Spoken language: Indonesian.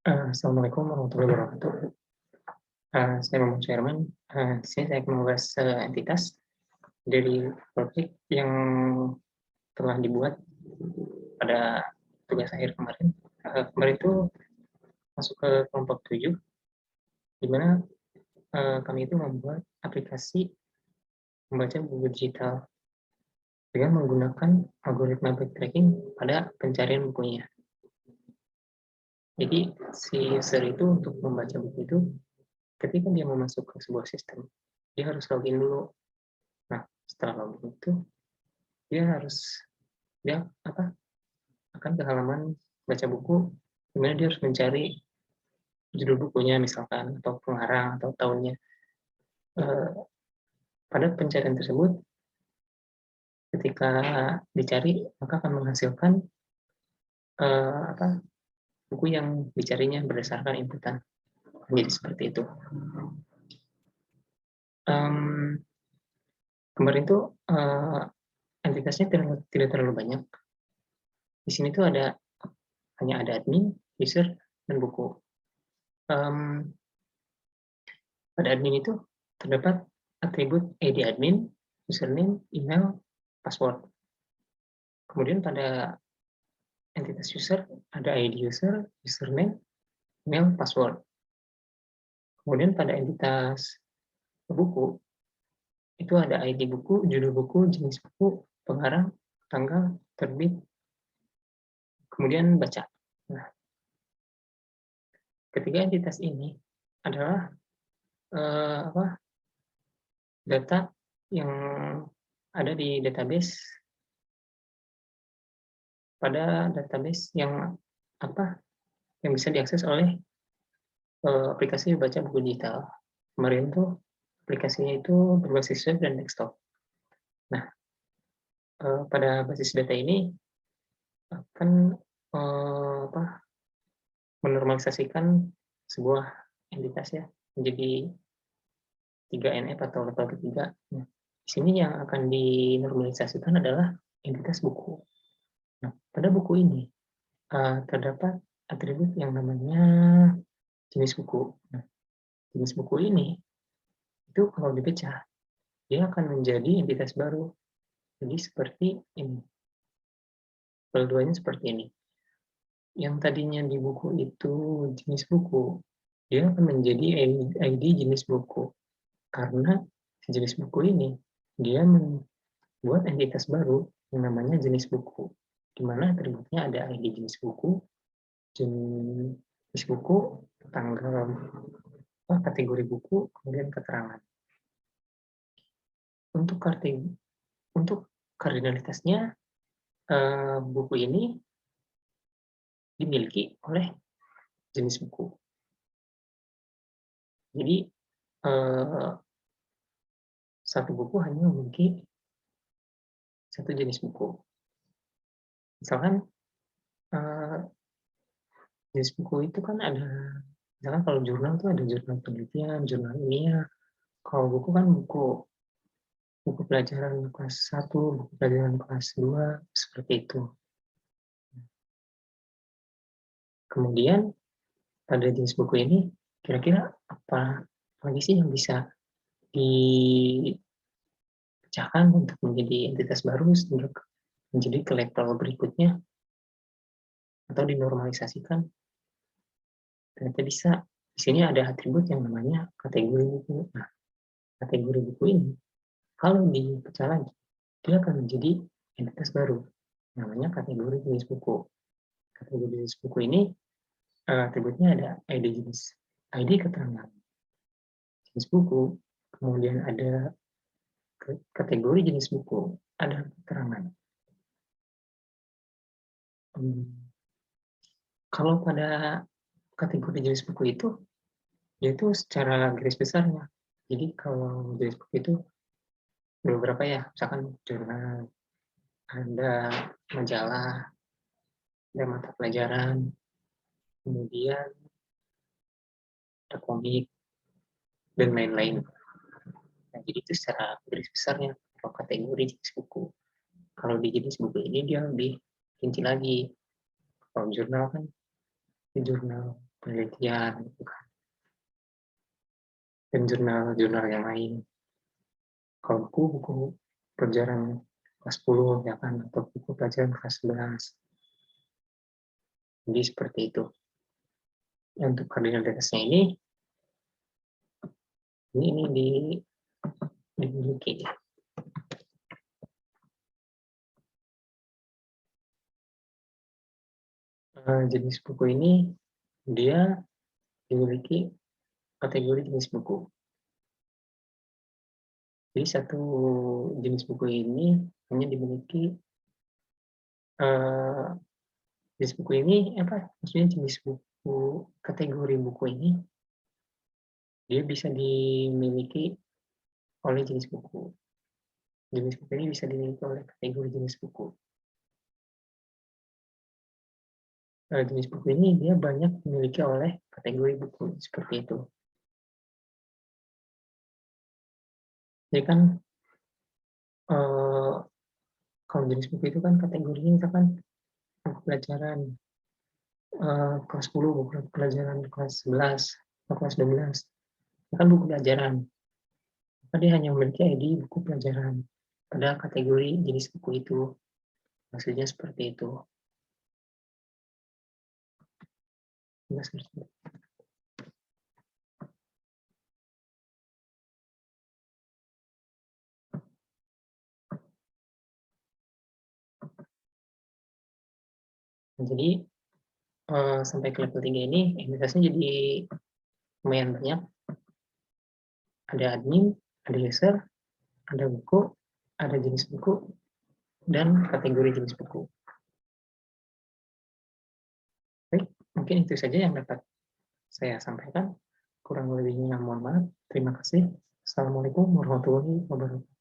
Assalamualaikum warahmatullahi wabarakatuh. Saya Muhammad Syarman. Di sini saya akan membahas entitas dari project yang telah dibuat pada tugas akhir kemarin. Kemarin itu masuk ke kelompok 7, di mana kami itu membuat aplikasi membaca buku digital dengan menggunakan algoritma backtracking pada pencarian bukunya. Jadi si user itu untuk membaca buku itu, ketika dia mau masuk ke sebuah sistem, dia harus login dulu. Nah, setelah login itu dia akan ke halaman baca buku, di mana dia harus mencari judul bukunya misalkan, atau pengarang atau tahunnya. Pada pencarian tersebut, ketika dicari maka akan menghasilkan buku yang dicarinya berdasarkan inputan. Jadi seperti itu. Kemarin itu entitasnya tidak terlalu banyak. Di sini tuh hanya ada admin, user, dan buku. Pada admin itu terdapat atribut ID admin, username, email, password. Kemudian pada entitas user ada ID user, username, email, password. Kemudian pada entitas buku itu ada ID buku, judul buku, jenis buku, pengarang, tanggal, terbit, kemudian baca. Nah, ketiga entitas ini adalah data yang ada di database, pada database yang bisa diakses oleh aplikasi baca buku digital. Kemarin tuh aplikasinya itu berbasis web dan desktop. Nah, pada basis data ini akan menormalisasikan sebuah entitas ya menjadi 3NF atau level ketiga. Nah, di sini yang akan dinormalisasikan adalah entitas buku. Nah, pada buku ini terdapat atribut yang namanya jenis buku. Nah, jenis buku ini itu kalau dipecah, dia akan menjadi entitas baru. Jadi seperti ini. Keduanya seperti ini. Yang tadinya di buku itu jenis buku, dia akan menjadi ID jenis buku. Karena jenis buku ini, dia membuat entitas baru yang namanya jenis buku. Di mana atributnya ada ID jenis buku, tanggal, kategori buku, kemudian keterangan. Untuk kardinalitasnya, buku ini dimiliki oleh jenis buku. Jadi satu buku hanya memiliki satu jenis buku. Misalkan jenis buku itu kan ada, misalkan kalau jurnal itu ada jurnal penelitian, jurnal ilmiah. Kalau buku kan buku pelajaran kelas 1, buku pelajaran kelas 2, seperti itu. Kemudian pada jenis buku ini, kira-kira apa lagi sih yang bisa dipecahkan untuk menjadi entitas baru sehingga menjadi ke level berikutnya atau dinormalisasikan? Ternyata bisa. Di sini ada atribut yang namanya kategori buku. Nah, kategori buku ini kalau dipecah lagi, dia akan menjadi entitas baru, namanya kategori jenis buku. Kategori jenis buku ini atributnya ada ID jenis, ID keterangan jenis buku, kemudian ada kategori jenis buku, ada keterangan. Kalau pada kategori jenis buku itu, yaitu secara garis besarnya. Jadi kalau jenis buku itu beberapa ya, misalkan jurnal, ada majalah, ada mata pelajaran, kemudian ada komik, dan lain-lain. Nah, jadi itu secara garis besarnya kalau kategori jenis buku. Kalau di jenis buku ini dia lebih rinci lagi. Kalau jurnal kan, jurnal penelitian gitu kan, dan jurnal-jurnal yang lain. Kalau buku pelajaran kelas 10 ya kan, atau buku pelajaran kelas 11. Jadi seperti itu. Untuk kardinalitasnya ini dimiliki. Jenis buku ini dia dimiliki kategori jenis buku. Jadi satu jenis buku ini hanya dimiliki jenis buku ini apa? Maksudnya jenis buku kategori buku ini dia bisa dimiliki oleh jenis buku. Jenis buku ini bisa dimiliki oleh kategori jenis buku. Jenis buku ini dia banyak dimiliki oleh kategori buku seperti itu. Jadi kan kalau jenis buku itu kan kategorinya misalkan buku pelajaran kelas 10, buku pelajaran kelas 11, atau kelas 12. Itu kan buku pelajaran. Maka dia hanya memiliki ID buku pelajaran pada kategori jenis buku itu. Maksudnya seperti itu. Jadi sampai ke level 3 ini entitasnya jadi lumayan banyak. Ada admin, ada user, ada buku, ada jenis buku, dan kategori jenis buku. Baik, mungkin itu saja yang dapat saya sampaikan. Kurang lebihnya mohon maaf. Terima kasih. Assalamualaikum warahmatullahi wabarakatuh.